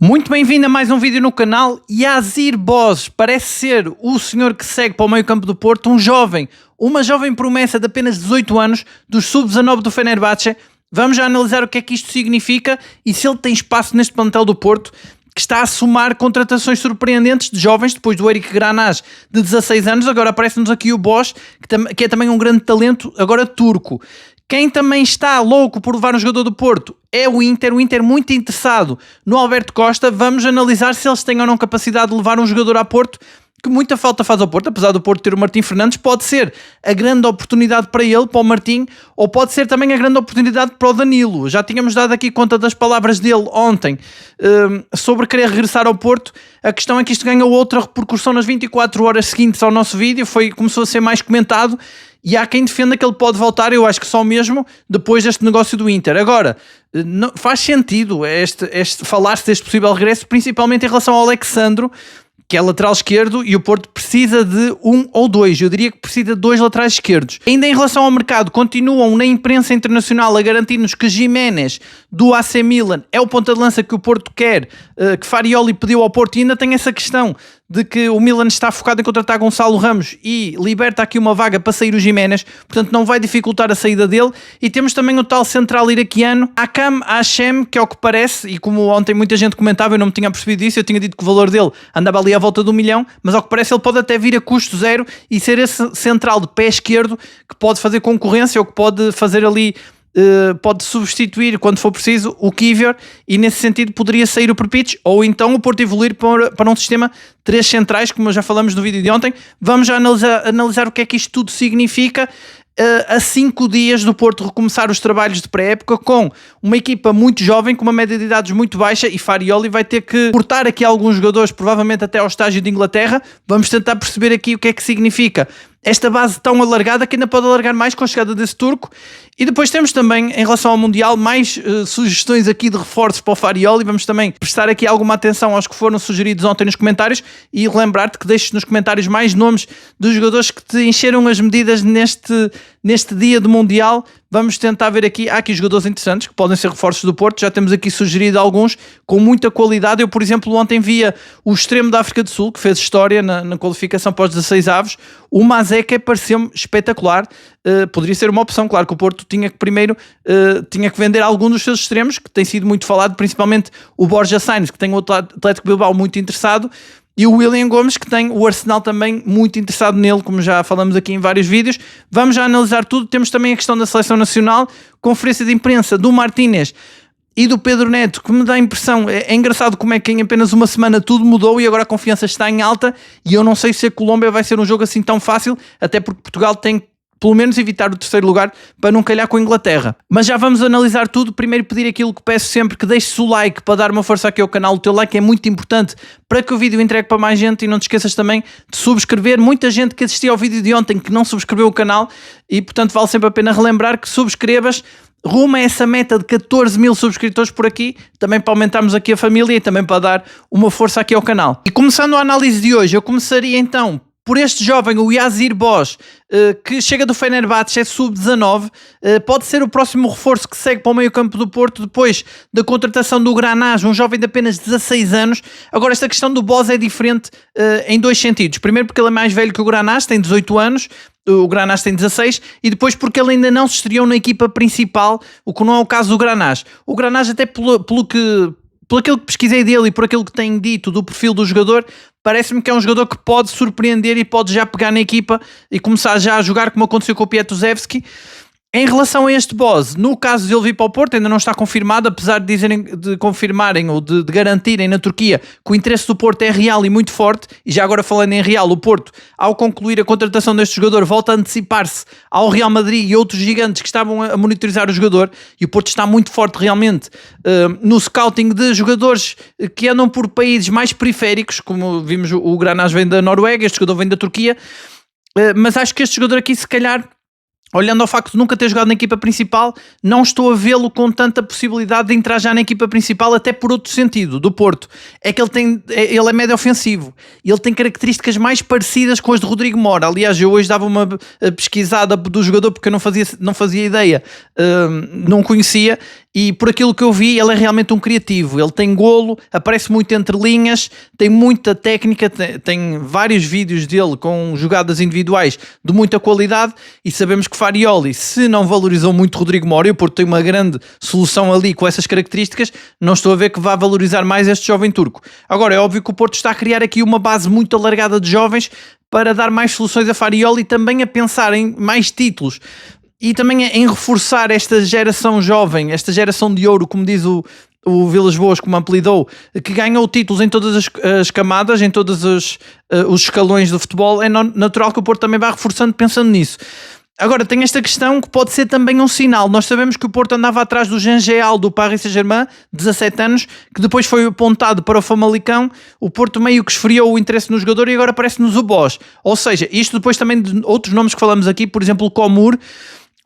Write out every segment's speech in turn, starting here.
Muito bem-vindo a mais um vídeo no canal. Yazir Boz parece ser o senhor que segue para o meio campo do Porto, uma jovem promessa de apenas 18 anos, dos sub-19 do Fenerbahçe. Vamos já analisar o que é que isto significa e se ele tem espaço neste plantel do Porto, que está a somar contratações surpreendentes de jovens, depois do Eric Granás, de 16 anos. Agora aparece-nos aqui o Boz, que é também um grande talento, agora turco. Quem também está louco por levar um jogador do Porto é o Inter muito interessado no Alberto Costa. Vamos analisar se eles têm ou não capacidade de levar um jogador a Porto, que muita falta faz ao Porto. Apesar do Porto ter o Martim Fernandes, pode ser a grande oportunidade para ele, para o Martim, ou pode ser também a grande oportunidade para o Danilo. Já tínhamos dado aqui conta das palavras dele ontem sobre querer regressar ao Porto. A questão é que isto ganhou outra repercussão nas 24 horas seguintes ao nosso vídeo, começou a ser mais comentado. E há quem defenda que ele pode voltar, eu acho que só mesmo depois deste negócio do Inter. Agora, não, faz sentido falar-se deste possível regresso, principalmente em relação ao Alexandro, que é lateral esquerdo, e o Porto precisa de um ou dois. Eu diria que precisa de dois laterais esquerdos. Ainda em relação ao mercado, continuam na imprensa internacional a garantir-nos que Giménez, do AC Milan, é o ponta de lança que o Porto quer, que Farioli pediu ao Porto, e ainda tem essa questão de que o Milan está focado em contratar Gonçalo Ramos e liberta aqui uma vaga para sair o Giménez, portanto não vai dificultar a saída dele. E temos também o tal central iraquiano, Akam Hashem, que é o que parece, e como ontem muita gente comentava, eu não me tinha percebido isso, eu tinha dito que o valor dele andava ali à volta de 1 milhão, mas ao que parece ele pode até vir a custo zero e ser esse central de pé esquerdo que pode fazer concorrência ou que pode fazer ali... pode substituir, quando for preciso, o Kivior, e nesse sentido poderia sair o Perpic, ou então o Porto evoluir para um sistema 3 centrais, como já falamos no vídeo de ontem. Vamos já analisar o que é que isto tudo significa a 5 dias do Porto recomeçar os trabalhos de pré-época, com uma equipa muito jovem, com uma média de idades muito baixa, e Farioli vai ter que portar aqui alguns jogadores, provavelmente até ao estágio de Inglaterra. Vamos tentar perceber aqui o que é que significa esta base tão alargada, que ainda pode alargar mais com a chegada desse turco. E depois temos também, em relação ao Mundial, mais sugestões aqui de reforços para o Farioli. Vamos também prestar aqui alguma atenção aos que foram sugeridos ontem nos comentários, e lembrar-te que deixes nos comentários mais nomes dos jogadores que te encheram as medidas neste dia do Mundial. Vamos tentar ver aqui, há aqui jogadores interessantes que podem ser reforços do Porto, já temos aqui sugerido alguns com muita qualidade. Eu, por exemplo, ontem via o extremo da África do Sul, que fez história na qualificação pós 16 avos, o Mazeka, pareceu-me espetacular. Poderia ser uma opção, claro que o Porto tinha que primeiro tinha que vender algum dos seus extremos, que tem sido muito falado, principalmente o Borja Sainz, que tem o Atlético Bilbao muito interessado, e o William Gomes, que tem o Arsenal também muito interessado nele, como já falamos aqui em vários vídeos. Vamos já analisar tudo. Temos também a questão da Seleção Nacional, conferência de imprensa do Martínez e do Pedro Neto, que me dá a impressão, é engraçado como é que em apenas uma semana tudo mudou e agora a confiança está em alta, e eu não sei se a Colômbia vai ser um jogo assim tão fácil, até porque Portugal tem pelo menos evitar o terceiro lugar para não calhar com a Inglaterra. Mas já vamos analisar tudo. Primeiro pedir aquilo que peço sempre, que deixes o like para dar uma força aqui ao canal. O teu like é muito importante para que o vídeo entregue para mais gente, e não te esqueças também de subscrever. Muita gente que assistiu ao vídeo de ontem que não subscreveu o canal, e portanto vale sempre a pena relembrar que subscrevas rumo a essa meta de 14 mil subscritores por aqui, também para aumentarmos aqui a família e também para dar uma força aqui ao canal. E começando a análise de hoje, eu começaria então por este jovem, o Yazir Boz, que chega do Fenerbahçe, é sub-19, pode ser o próximo reforço que segue para o meio campo do Porto, depois da contratação do Granás, um jovem de apenas 16 anos. Agora, esta questão do Boz é diferente em dois sentidos. Primeiro porque ele é mais velho que o Granás, tem 18 anos, o Granás tem 16, e depois porque ele ainda não se estreou na equipa principal, o que não é o caso do Granás. O Granás, até pelo aquilo que pesquisei dele e por aquilo que tem dito do perfil do jogador, parece-me que é um jogador que pode surpreender e pode já pegar na equipa e começar já a jogar, como aconteceu com o Piatusevski. Em relação a este Boz, no caso de ele vir para o Porto, ainda não está confirmado, apesar de confirmarem ou de garantirem na Turquia que o interesse do Porto é real e muito forte. E já agora falando em real, o Porto, ao concluir a contratação deste jogador, volta a antecipar-se ao Real Madrid e outros gigantes que estavam a monitorizar o jogador, e o Porto está muito forte realmente no scouting de jogadores que andam por países mais periféricos, como vimos, o Granás vem da Noruega, este jogador vem da Turquia, mas acho que este jogador aqui, se calhar, olhando ao facto de nunca ter jogado na equipa principal, não estou a vê-lo com tanta possibilidade de entrar já na equipa principal, até por outro sentido, do Porto. É que ele é médio ofensivo, e ele tem características mais parecidas com as de Rodrigo Mora. Aliás, eu hoje dava uma pesquisada do jogador porque eu não fazia ideia, não conhecia, e por aquilo que eu vi, ele é realmente um criativo. Ele tem golo, aparece muito entre linhas, tem muita técnica, tem vários vídeos dele com jogadas individuais de muita qualidade, e sabemos que Farioli, se não valorizou muito Rodrigo Mora, e o Porto tem uma grande solução ali com essas características, não estou a ver que vá valorizar mais este jovem turco. Agora, é óbvio que o Porto está a criar aqui uma base muito alargada de jovens para dar mais soluções a Farioli e também a pensar em mais títulos. E também em reforçar esta geração jovem, esta geração de ouro, como diz o Vilas Boas, como apelidou, que ganhou títulos em todas as camadas, em todos os escalões do futebol. É natural que o Porto também vá reforçando pensando nisso. Agora, tem esta questão que pode ser também um sinal. Nós sabemos que o Porto andava atrás do Jean Geal, do Paris Saint-Germain, 17 anos, que depois foi apontado para o Famalicão. O Porto meio que esfriou o interesse no jogador e agora aparece-nos o Bosz. Ou seja, isto depois também de outros nomes que falamos aqui, por exemplo, o Comur.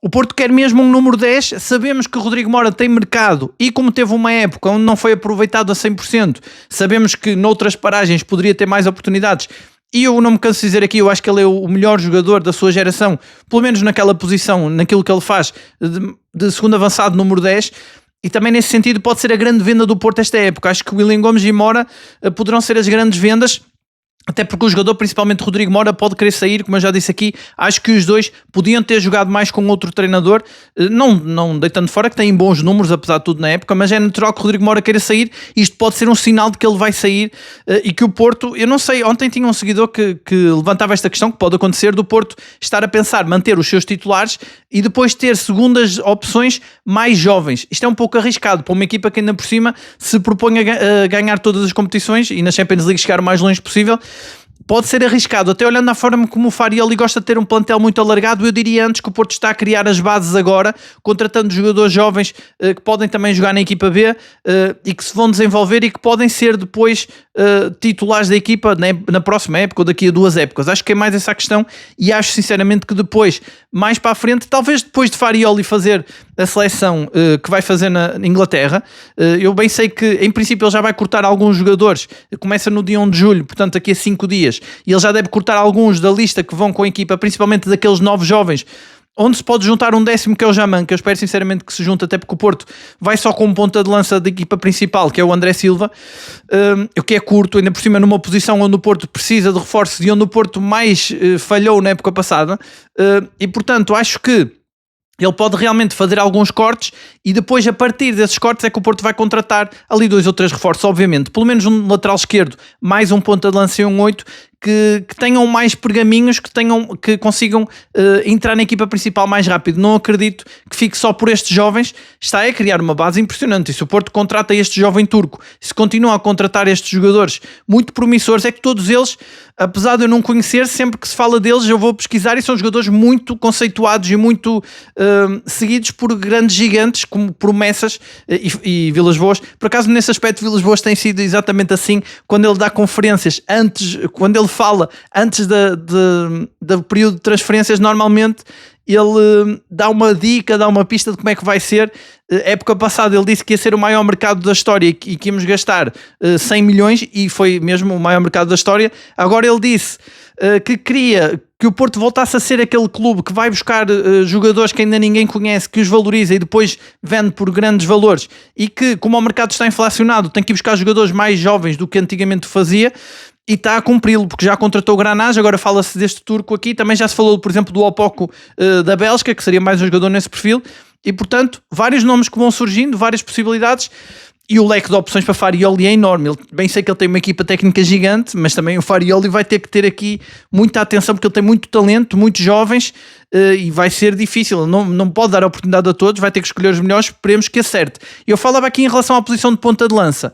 O Porto quer mesmo um número 10, sabemos que o Rodrigo Mora tem mercado e como teve uma época onde não foi aproveitado a 100%, sabemos que noutras paragens poderia ter mais oportunidades. E eu não me canso de dizer aqui, eu acho que ele é o melhor jogador da sua geração, pelo menos naquela posição, naquilo que ele faz, de segundo avançado, número 10, e também nesse sentido pode ser a grande venda do Porto esta época. Acho que William Gomes e Mora poderão ser as grandes vendas, até porque o jogador, principalmente Rodrigo Mora, pode querer sair, como eu já disse aqui. Acho que os dois podiam ter jogado mais com outro treinador, não deitando fora que têm bons números, apesar de tudo na época, mas é natural que o Rodrigo Mora queira sair. Isto pode ser um sinal de que ele vai sair e que o Porto, eu não sei, ontem tinha um seguidor que levantava esta questão, que pode acontecer, do Porto estar a pensar manter os seus titulares e depois ter segundas opções mais jovens. Isto é um pouco arriscado para uma equipa que ainda por cima se propõe a ganhar todas as competições e na Champions League chegar o mais longe possível. Pode ser arriscado, até olhando na forma como o Farioli gosta de ter um plantel muito alargado. Eu diria antes que o Porto está a criar as bases agora, contratando jogadores jovens que podem também jogar na equipa B e que se vão desenvolver e que podem ser depois titulares da equipa na próxima época ou daqui a 2 épocas. Acho que é mais essa a questão e acho sinceramente que depois, mais para a frente, talvez depois de Farioli fazer a seleção que vai fazer na Inglaterra, eu bem sei que em princípio ele já vai cortar alguns jogadores, começa no dia 1 de julho, portanto daqui a 5 dias, e ele já deve cortar alguns da lista que vão com a equipa, principalmente daqueles novos jovens, onde se pode juntar um 10º que é o Jaman, que eu espero sinceramente que se junte, até porque o Porto vai só com um ponta de lança da equipa principal, que é o André Silva, o que é curto, ainda por cima numa posição onde o Porto precisa de reforços e onde o Porto mais falhou na época passada, e portanto acho que ele pode realmente fazer alguns cortes e depois, a partir desses cortes, é que o Porto vai contratar ali 2 ou 3 reforços, obviamente. Pelo menos um lateral esquerdo, mais um ponta de lança e um 8, que tenham mais pergaminhos, que consigam entrar na equipa principal mais rápido. Não acredito que fique só por estes jovens. Está a criar uma base impressionante. E se o Porto contrata este jovem turco, se continua a contratar estes jogadores muito promissores, é que todos eles, apesar de eu não conhecer, sempre que se fala deles eu vou pesquisar e são jogadores muito conceituados e muito seguidos por grandes gigantes como promessas e Vilas Boas. Por acaso nesse aspecto Vilas Boas tem sido exatamente assim, quando ele dá conferências quando ele fala antes do período de transferências, normalmente ele dá uma dica, dá uma pista de como é que vai ser. Época passada ele disse que ia ser o maior mercado da história e que íamos gastar 100 milhões e foi mesmo o maior mercado da história. Agora ele disse que queria que o Porto voltasse a ser aquele clube que vai buscar jogadores que ainda ninguém conhece, que os valoriza e depois vende por grandes valores, e que, como o mercado está inflacionado, tem que ir buscar jogadores mais jovens do que antigamente fazia. E está a cumpri-lo, porque já contratou o Granage, agora fala-se deste turco aqui, também já se falou, por exemplo, do Opoku da Bélgica, que seria mais um jogador nesse perfil, e portanto, vários nomes que vão surgindo, várias possibilidades, e o leque de opções para Farioli é enorme. Bem sei que ele tem uma equipa técnica gigante, mas também o Farioli vai ter que ter aqui muita atenção, porque ele tem muito talento, muitos jovens, e vai ser difícil, não pode dar a oportunidade a todos, vai ter que escolher os melhores, esperemos que acerte. Eu falava aqui em relação à posição de ponta de lança.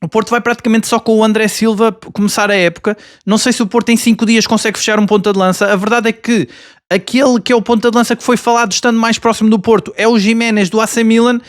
O Porto vai praticamente só com o André Silva começar a época. Não sei se o Porto em 5 dias consegue fechar um ponta de lança. A verdade é que aquele que é o ponta de lança que foi falado estando mais próximo do Porto é o Giménez do AC Milan,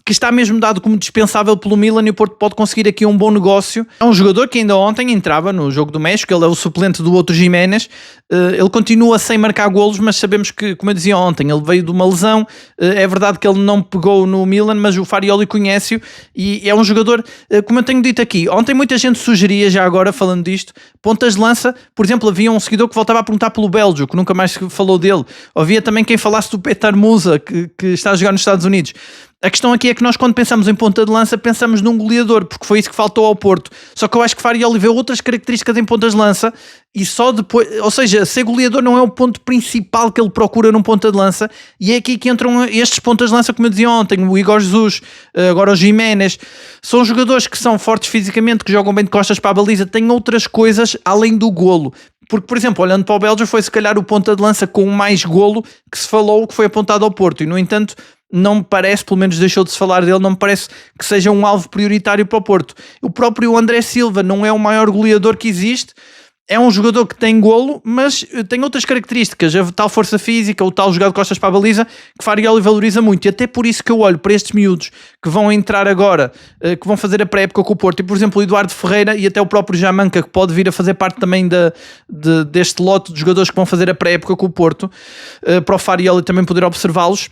que está mesmo dado como dispensável pelo Milan e o Porto pode conseguir aqui um bom negócio. É um jogador que ainda ontem entrava no jogo do México, ele é o suplente do outro Giménez, ele continua sem marcar golos, mas sabemos que, como eu dizia ontem, ele veio de uma lesão, é verdade que ele não pegou no Milan, mas o Farioli conhece-o e é um jogador, como eu tenho dito aqui, ontem muita gente sugeria, já agora falando disto, pontas de lança, por exemplo, havia um seguidor que voltava a perguntar pelo Bélgio, que nunca mais falou dele, havia também quem falasse do Petar Musa, que está a jogar nos Estados Unidos. A questão aqui é que nós, quando pensamos em ponta de lança, pensamos num goleador, porque foi isso que faltou ao Porto. Só que eu acho que Farioli vê outras características em pontas de lança e só depois, ou seja, ser goleador não é o ponto principal que ele procura num ponta de lança, e é aqui que entram estes pontas de lança, como eu dizia ontem, o Igor Jesus, agora o Giménez. São jogadores que são fortes fisicamente, que jogam bem de costas para a baliza, têm outras coisas além do golo. Porque, por exemplo, olhando para o Bélgio, foi se calhar o ponta de lança com mais golo que se falou, que foi apontado ao Porto, e no entanto não me parece, pelo menos deixou de se falar dele, não me parece que seja um alvo prioritário para o Porto. O próprio André Silva não é o maior goleador que existe, é um jogador que tem golo, mas tem outras características, a tal força física, o tal jogar de costas para a baliza, que Farioli valoriza muito, e até por isso que eu olho para estes miúdos que vão entrar agora, que vão fazer a pré-época com o Porto, e por exemplo o Eduardo Ferreira e até o próprio Jamanca, que pode vir a fazer parte também deste lote de jogadores que vão fazer a pré-época com o Porto, para o Farioli também poder observá-los.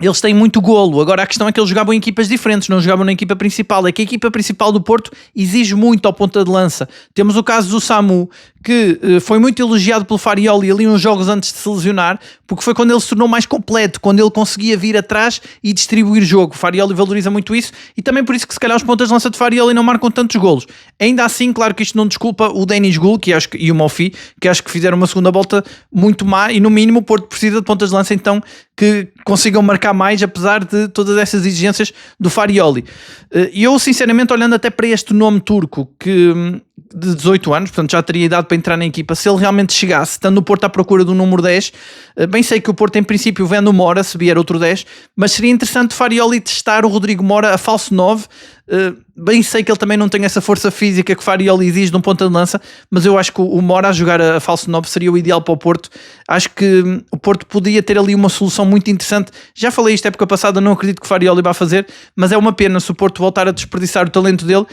Eles têm muito golo. Agora a questão é que eles jogavam em equipas diferentes, não jogavam na equipa principal. É que a equipa principal do Porto exige muito ao ponta de lança. Temos o caso do Samu, que foi muito elogiado pelo Farioli ali uns jogos antes de se lesionar, porque foi quando ele se tornou mais completo, quando ele conseguia vir atrás e distribuir jogo. O Farioli valoriza muito isso, e também por isso que se calhar os pontas de lança de Farioli não marcam tantos golos. Ainda assim, claro que isto não desculpa o Denis Gul e o Mofi, que acho que fizeram uma segunda volta muito má, e no mínimo o Porto precisa de pontas de lança então que consigam marcar mais, apesar de todas essas exigências do Farioli. E eu sinceramente, olhando até para este nome turco, que de 18 anos, portanto já teria idade para entrar na equipa, se ele realmente chegasse, estando no Porto à procura do número 10, bem sei que o Porto em princípio vende o Mora, se vier outro 10, mas seria interessante Farioli testar o Rodrigo Mora a falso 9, bem sei que ele também não tem essa força física que Farioli exige de um ponta de lança, mas eu acho que o Mora a jogar a falso 9 seria o ideal para o Porto. Acho que o Porto podia ter ali uma solução muito interessante. Já falei isto época passada, não acredito que Farioli vá fazer, mas é uma pena se o Porto voltar a desperdiçar o talento dele.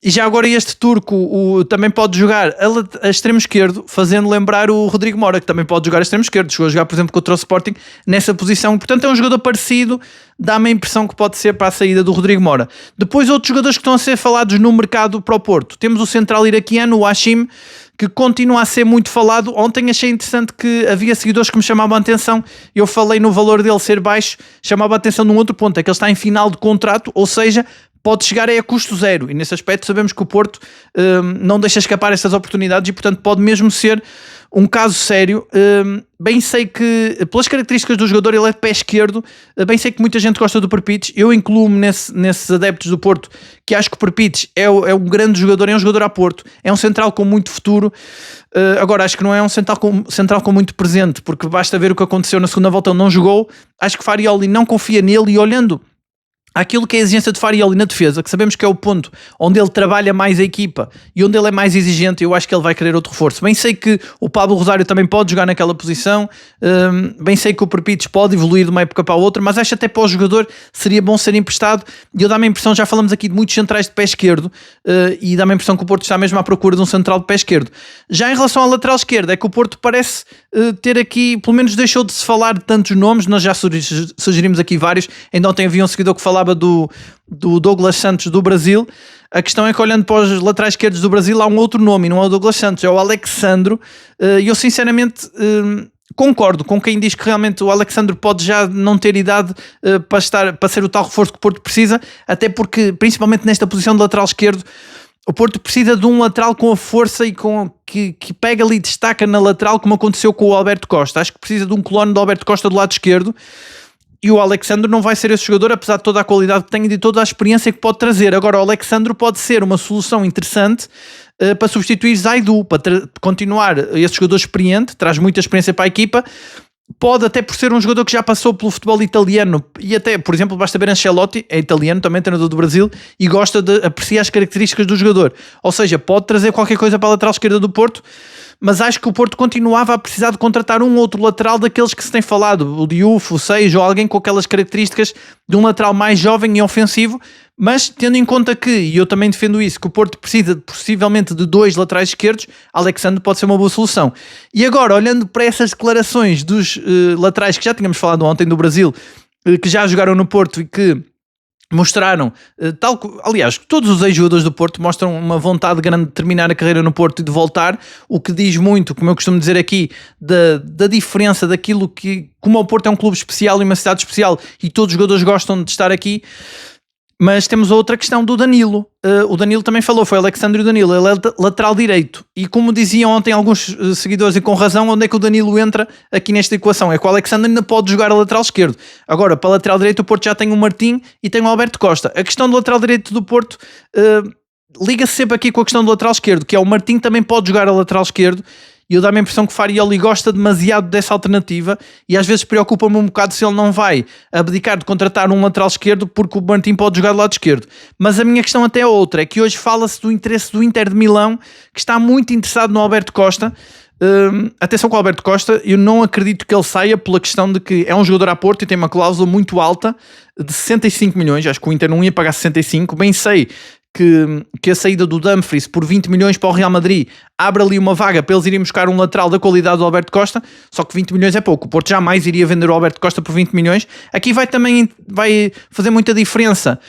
E já agora este turco também pode jogar a extremo esquerdo, fazendo lembrar o Rodrigo Mora, que também pode jogar a extremo esquerdo. Chegou a jogar, por exemplo, contra o Sporting nessa posição. Portanto, é um jogador parecido, dá-me a impressão que pode ser para a saída do Rodrigo Mora. Depois, outros jogadores que estão a ser falados no mercado para o Porto. Temos o central iraquiano, o Hashim, que continua a ser muito falado. Ontem achei interessante que havia seguidores que me chamavam a atenção. Eu falei no valor dele ser baixo, chamava a atenção num outro ponto, é que ele está em final de contrato, ou seja, pode chegar a custo zero, e nesse aspecto sabemos que o Porto não deixa escapar estas oportunidades e portanto pode mesmo ser um caso sério. Bem sei que, pelas características do jogador, ele é de pé esquerdo, bem sei que muita gente gosta do Perpites, eu incluo-me nesses adeptos do Porto, que acho que o Perpites é um grande jogador, é um jogador a Porto, é um central com muito futuro. Agora acho que não é um central com muito presente, porque basta ver o que aconteceu na segunda volta, ele não jogou. Acho que Farioli não confia nele, e olhando aquilo que é a exigência de Farioli na defesa, que sabemos que é o ponto onde ele trabalha mais a equipa e onde ele é mais exigente, eu acho que ele vai querer outro reforço. Bem sei que o Pablo Rosário também pode jogar naquela posição, bem sei que o Perpites pode evoluir de uma época para a outra, mas acho até para o jogador seria bom ser emprestado, e eu dá-me a impressão, já falamos aqui de muitos centrais de pé esquerdo, e dá-me a impressão que o Porto está mesmo à procura de um central de pé esquerdo. Já em relação à lateral esquerda, é que o Porto parece ter aqui, pelo menos deixou de se falar de tantos nomes, nós já sugerimos aqui vários, ainda ontem havia um seguidor que falava do Douglas Santos do Brasil. A questão é que, olhando para os laterais esquerdos do Brasil, há um outro nome, e não é o Douglas Santos, é o Alexandro, e eu sinceramente concordo com quem diz que realmente o Alexandro pode já não ter idade para ser o tal reforço que o Porto precisa, até porque, principalmente nesta posição de lateral esquerdo, o Porto precisa de um lateral com a força e que pega ali e destaca na lateral, como aconteceu com o Alberto Costa. Acho que precisa de um clone do Alberto Costa do lado esquerdo, e o Alexandro não vai ser esse jogador, apesar de toda a qualidade que tem e de toda a experiência que pode trazer. Agora, o Alexandro pode ser uma solução interessante para substituir Zaidu, para continuar esse jogador experiente, traz muita experiência para a equipa. Pode até por ser um jogador que já passou pelo futebol italiano, e até, por exemplo, basta ver Ancelotti, é italiano, também treinador do Brasil, e gosta de apreciar as características do jogador. Ou seja, pode trazer qualquer coisa para a lateral esquerda do Porto. mas acho que o Porto continuava a precisar de contratar um outro lateral daqueles que se tem falado, o Diouf, o Seijo, ou alguém com aquelas características de um lateral mais jovem e ofensivo, mas tendo em conta que, e eu também defendo isso, que o Porto precisa possivelmente de 2 laterais esquerdos, Alexandre pode ser uma boa solução. E agora, olhando para essas declarações dos laterais que já tínhamos falado ontem do Brasil, que já jogaram no Porto e que mostraram, aliás, todos os ex-jogadores do Porto mostram uma vontade grande de terminar a carreira no Porto e de voltar, o que diz muito, como eu costumo dizer aqui, da diferença daquilo que, como o Porto é um clube especial e uma cidade especial e todos os jogadores gostam de estar aqui. Mas temos outra questão do Danilo. O Danilo também falou, foi Alexandre e o Danilo, ele é lateral direito. E como diziam ontem alguns seguidores, e com razão, onde é que o Danilo entra aqui nesta equação? É que o Alexandre ainda pode jogar a lateral esquerdo. Agora, para a lateral direito, o Porto já tem o Martim e tem o Alberto Costa. A questão do lateral direito do Porto liga-se sempre aqui com a questão do lateral esquerdo, que é o Martim também pode jogar a lateral esquerdo. E eu dá-me a impressão que Farioli gosta demasiado dessa alternativa e às vezes preocupa-me um bocado se ele não vai abdicar de contratar um lateral esquerdo porque o Martim pode jogar do lado esquerdo. Mas a minha questão até é outra, é que hoje fala-se do interesse do Inter de Milão, que está muito interessado no Alberto Costa. Atenção com o Alberto Costa, eu não acredito que ele saia pela questão de que é um jogador a Porto e tem uma cláusula muito alta de 65 milhões, acho que o Inter não ia pagar 65, bem sei que a saída do Dumfries por 20 milhões para o Real Madrid abre ali uma vaga para eles irem buscar um lateral da qualidade do Alberto Costa, só que 20 milhões é pouco, o Porto jamais iria vender o Alberto Costa por 20 milhões, aqui vai fazer muita diferença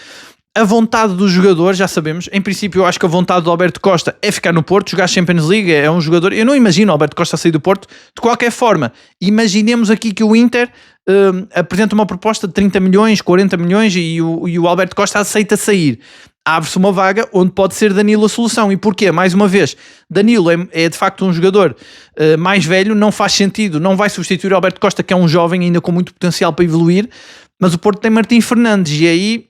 a vontade do jogador, já sabemos, em princípio eu acho que a vontade do Alberto Costa é ficar no Porto, jogar Champions League, é um jogador, eu não imagino o Alberto Costa sair do Porto, de qualquer forma, imaginemos aqui que o Inter apresenta uma proposta de 30 milhões, 40 milhões e o Alberto Costa aceita sair. Abre-se uma vaga onde pode ser Danilo a solução. E porquê? Mais uma vez, Danilo é de facto um jogador mais velho, não faz sentido, não vai substituir o Alberto Costa, que é um jovem ainda com muito potencial para evoluir, mas o Porto tem Martim Fernandes e aí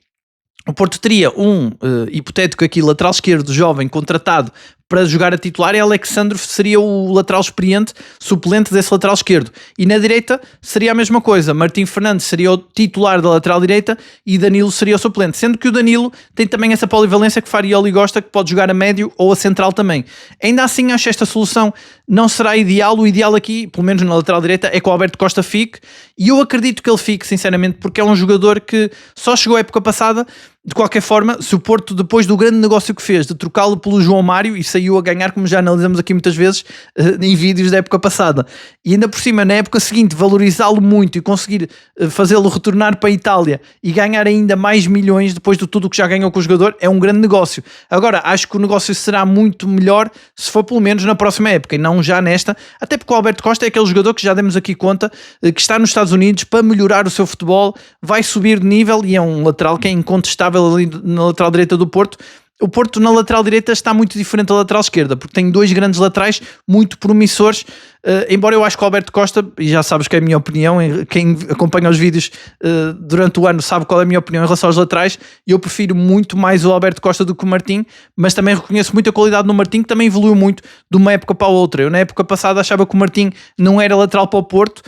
o Porto teria um hipotético aqui lateral esquerdo jovem contratado para jogar a titular e Alexandre seria o lateral experiente suplente desse lateral esquerdo. E na direita seria a mesma coisa. Martim Fernandes seria o titular da lateral direita e Danilo seria o suplente. Sendo que o Danilo tem também essa polivalência que Farioli gosta, que pode jogar a médio ou a central também. Ainda assim, acho que esta solução não será ideal. O ideal aqui, pelo menos na lateral direita, é que o Alberto Costa fique. E eu acredito que ele fique, sinceramente, porque é um jogador que só chegou à época passada. De qualquer forma, se o Porto, depois do grande negócio que fez de trocá-lo pelo João Mário, e saiu a ganhar, como já analisamos aqui muitas vezes em vídeos da época passada, e ainda por cima, na época seguinte, valorizá-lo muito e conseguir fazê-lo retornar para a Itália e ganhar ainda mais milhões depois de tudo o que já ganhou com o jogador, é um grande negócio. Agora, acho que o negócio será muito melhor se for pelo menos na próxima época e não já nesta, até porque o Alberto Costa é aquele jogador que já demos aqui conta, que está nos Estados Unidos para melhorar o seu futebol, vai subir de nível e é um lateral que é incontestável ali na lateral direita do Porto. O Porto na lateral direita está muito diferente da lateral esquerda, porque tem dois grandes laterais muito promissores, embora eu acho que o Alberto Costa, e já sabes que é a minha opinião, quem acompanha os vídeos durante o ano sabe qual é a minha opinião em relação aos laterais, eu prefiro muito mais o Alberto Costa do que o Martim, mas também reconheço muita qualidade no Martim, que também evoluiu muito de uma época para a outra. Eu na época passada achava que o Martim não era lateral para o Porto,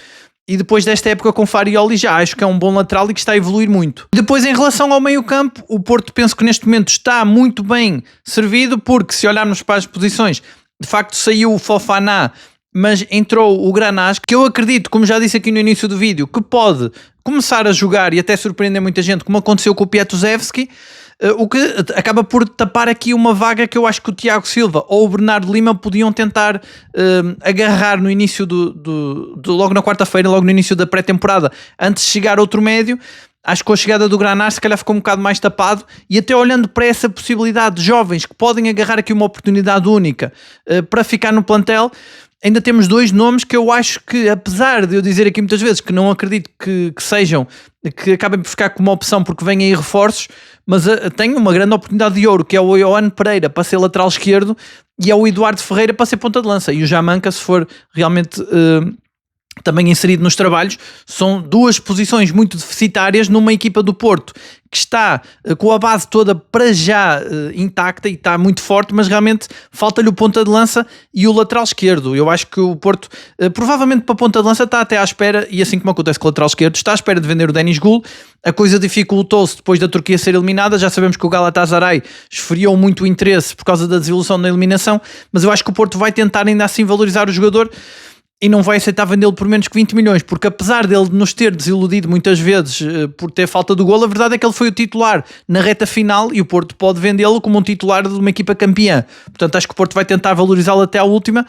e depois desta época com Farioli já acho que é um bom lateral e que está a evoluir muito. Depois em relação ao meio campo, o Porto penso que neste momento está muito bem servido, porque se olharmos para as posições, de facto saiu o Fofana, mas entrou o Granás, que eu acredito, como já disse aqui no início do vídeo, que pode começar a jogar e até surpreender muita gente, como aconteceu com o Piatusevski, o que acaba por tapar aqui uma vaga que eu acho que o Tiago Silva ou o Bernardo Lima podiam tentar agarrar no início logo na quarta-feira, logo no início da pré-temporada, antes de chegar outro médio. Acho que com a chegada do Granás se calhar ficou um bocado mais tapado, e até olhando para essa possibilidade de jovens que podem agarrar aqui uma oportunidade única para ficar no plantel, ainda temos dois nomes que eu acho que, apesar de eu dizer aqui muitas vezes que não acredito que sejam, que acabem por ficar como opção porque vêm aí reforços, mas tem uma grande oportunidade de ouro, que é o Ioane Pereira para ser lateral esquerdo e é o Eduardo Ferreira para ser ponta de lança, e o Jamanca, se for realmente também inserido nos trabalhos. São duas posições muito deficitárias numa equipa do Porto que está com a base toda para já intacta e está muito forte, mas realmente falta-lhe o ponta de lança e o lateral esquerdo. Eu acho que o Porto, provavelmente para a ponta de lança, está até à espera, e assim como acontece com o lateral esquerdo, está à espera de vender o Denis Gul. A coisa dificultou-se depois da Turquia ser eliminada. Já sabemos que o Galatasaray esfriou muito o interesse por causa da desilusão da eliminação, mas eu acho que o Porto vai tentar ainda assim valorizar o jogador e não vai aceitar vendê-lo por menos que 20 milhões, porque apesar dele nos ter desiludido muitas vezes por ter falta do golo, a verdade é que ele foi o titular na reta final e o Porto pode vendê-lo como um titular de uma equipa campeã. Portanto, acho que o Porto vai tentar valorizá-lo até à última.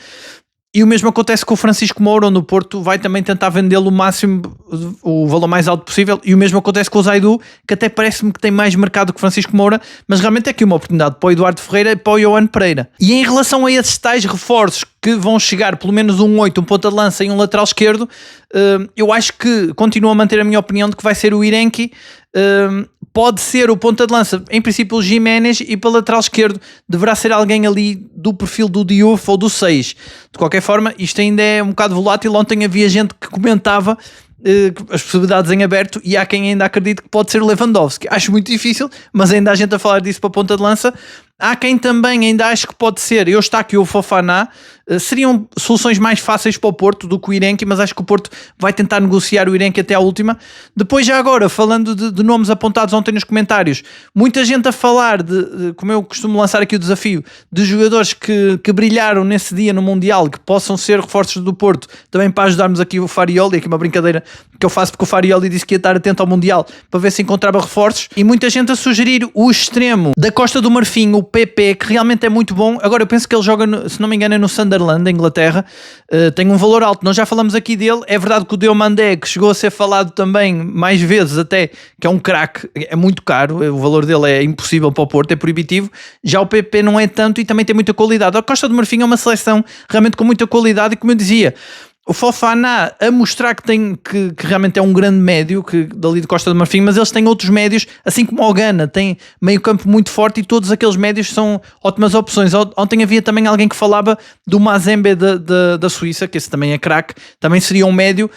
E o mesmo acontece com o Francisco Moura, onde o Porto vai também tentar vendê-lo o máximo, o valor mais alto possível. E o mesmo acontece com o Zaidu, que até parece-me que tem mais mercado que o Francisco Moura, mas realmente é aqui uma oportunidade para o Eduardo Ferreira e para o Yohan Pereira. E em relação a esses tais reforços que vão chegar, pelo menos um 8, um ponta de lança e um lateral esquerdo, eu acho que continuo a manter a minha opinião de que vai ser o Irenki. Pode ser o ponta de lança, em princípio o Giménez, e para lateral esquerdo deverá ser alguém ali do perfil do Diouf ou do 6. De qualquer forma, isto ainda é um bocado volátil. Ontem havia gente que comentava as possibilidades em aberto e há quem ainda acredite que pode ser o Lewandowski. Acho muito difícil, mas ainda há gente a falar disso para a ponta de lança. Há quem também ainda acho que pode ser Eustáquio ou Fofana. Seriam soluções mais fáceis para o Porto do que o Irenki, mas acho que o Porto vai tentar negociar o Irenki até à última. Depois, já agora, falando de nomes apontados ontem nos comentários, muita gente a falar de como eu costumo lançar aqui o desafio, de jogadores que brilharam nesse dia no Mundial, que possam ser reforços do Porto, também para ajudarmos aqui o Farioli. Aqui uma brincadeira que eu faço porque o Farioli disse que ia estar atento ao Mundial para ver se encontrava reforços, e muita gente a sugerir o extremo da Costa do Marfim, o PP, que realmente é muito bom. Agora eu penso que ele joga, se não me engano, é no Sunderland, da Inglaterra. Tem um valor alto, nós já falamos aqui dele. É verdade que o Diomandé, que chegou a ser falado também mais vezes até, que é um craque, é muito caro, o valor dele é impossível para o Porto, é proibitivo. Já o PP não é tanto e também tem muita qualidade. A Costa do Marfim é uma seleção realmente com muita qualidade, e como eu dizia, o Fofana a mostrar que realmente é um grande médio que dali de Costa do Marfim, mas eles têm outros médios, assim como o Gana, tem meio campo muito forte, e todos aqueles médios são ótimas opções. Ontem havia também alguém que falava do Mazembe da Suíça, que esse também é craque, também seria um médio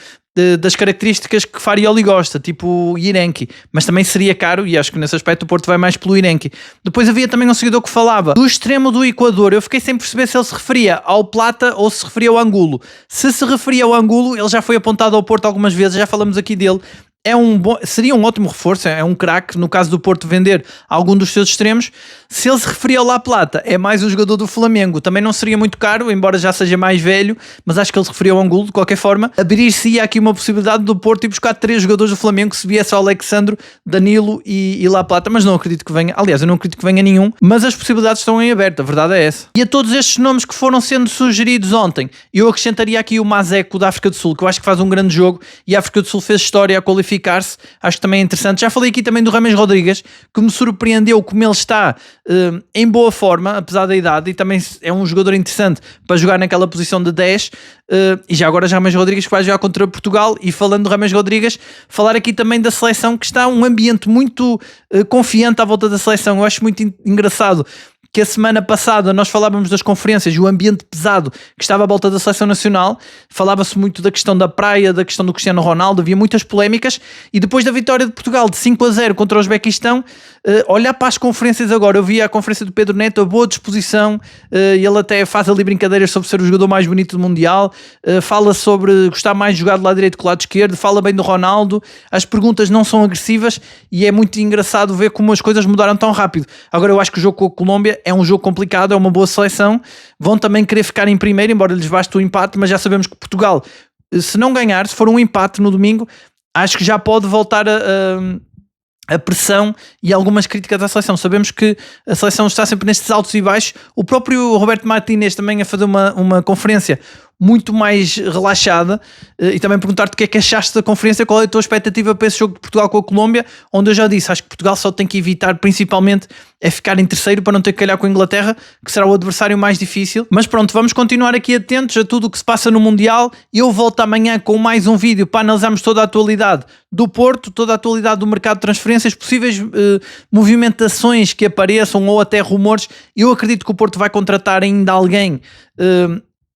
das características que Farioli gosta, tipo o Irenki, mas também seria caro, e acho que nesse aspecto o Porto vai mais pelo Irenki. Depois havia também um seguidor que falava do extremo do Equador. Eu fiquei sem perceber se ele se referia ao Plata ou se referia ao Angulo. Se referia ao Angulo, ele já foi apontado ao Porto algumas vezes, já falamos aqui dele. Seria um ótimo reforço, é um craque. No caso do Porto vender algum dos seus extremos. Se ele se referia ao La Plata, é mais um jogador do Flamengo, também não seria muito caro, embora já seja mais velho, mas acho que ele se referia ao Angulo. De qualquer forma, abrir-se-ia aqui uma possibilidade do Porto ir buscar 3 jogadores do Flamengo, se viesse o Alexandro, Danilo e La Plata, mas não acredito que venha. Aliás, eu não acredito que venha nenhum, mas as possibilidades estão em aberto, a verdade é essa. E a todos estes nomes que foram sendo sugeridos ontem, eu acrescentaria aqui o Mazeco da África do Sul, que eu acho que faz um grande jogo, e a África do Sul fez história a qualificar-se. Acho que também é interessante. Já falei aqui também do Rames Rodrigues, que me surpreendeu como ele está em boa forma, apesar da idade, e também é um jogador interessante para jogar naquela posição de 10. E já agora Rames Rodrigues, que vai jogar contra Portugal. E falando do Rames Rodrigues, falar aqui também da seleção, que está um ambiente muito confiante à volta da seleção. Eu acho muito engraçado que a semana passada nós falávamos das conferências e o ambiente pesado que estava à volta da seleção nacional. Falava-se muito da questão da praia, da questão do Cristiano Ronaldo, havia muitas polémicas, e depois da vitória de Portugal de 5-0 contra o Uzbequistão, olhar para as conferências agora, eu vi a conferência do Pedro Neto a boa disposição, ele até faz ali brincadeiras sobre ser o jogador mais bonito do Mundial, fala sobre gostar mais de jogar do lado direito que do lado esquerdo, fala bem do Ronaldo, as perguntas não são agressivas, e é muito engraçado ver como as coisas mudaram tão rápido. Agora eu acho que o jogo com a Colômbia é um jogo complicado, é uma boa seleção, vão também querer ficar em primeiro, embora lhes baste o empate, mas já sabemos que Portugal, se não ganhar, se for um empate no domingo, acho que já pode voltar a pressão e algumas críticas à seleção. Sabemos que a seleção está sempre nestes altos e baixos. O próprio Roberto Martínez também a fazer uma conferência muito mais relaxada, e também perguntar-te o que é que achaste da conferência, qual é a tua expectativa para esse jogo de Portugal com a Colômbia, onde eu já disse, acho que Portugal só tem que evitar principalmente é ficar em terceiro para não ter que calhar com a Inglaterra, que será o adversário mais difícil. Mas pronto, vamos continuar aqui atentos a tudo o que se passa no Mundial. Eu volto amanhã com mais um vídeo para analisarmos toda a atualidade do Porto, toda a atualidade do mercado de transferências, possíveis movimentações que apareçam ou até rumores. Eu acredito que o Porto vai contratar ainda alguém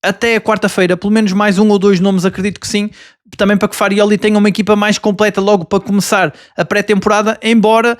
até a quarta-feira, pelo menos mais 1 ou 2 nomes, acredito que sim, também para que Farioli tenha uma equipa mais completa logo para começar a pré-temporada, embora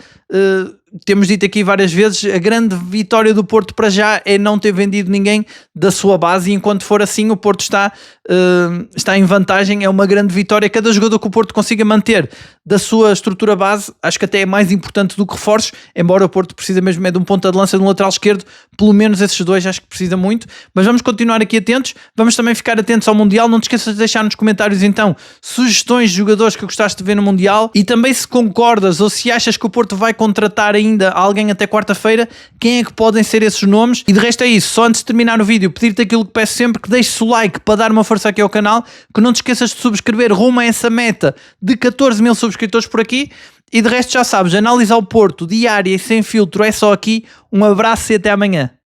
temos dito aqui várias vezes, a grande vitória do Porto para já é não ter vendido ninguém da sua base, e enquanto for assim o Porto está em vantagem. É uma grande vitória, cada jogador que o Porto consiga manter da sua estrutura base, acho que até é mais importante do que reforços, embora o Porto precisa mesmo é de um ponta de lança, de um lateral esquerdo, pelo menos esses dois acho que precisa muito, mas vamos continuar aqui atentos, vamos também ficar atentos ao Mundial. Não te esqueças de deixar nos comentários então sugestões de jogadores que gostaste de ver no Mundial, e também se concordas ou se achas que o Porto vai contratar ainda alguém até quarta-feira, quem é que podem ser esses nomes. E de resto é isso, só antes de terminar o vídeo pedir-te aquilo que peço sempre, que deixes o like para dar uma força aqui ao canal, que não te esqueças de subscrever rumo a essa meta de 14 mil subscritores por aqui, e de resto já sabes, analisar o Porto diária e sem filtro é só aqui. Um abraço e até amanhã.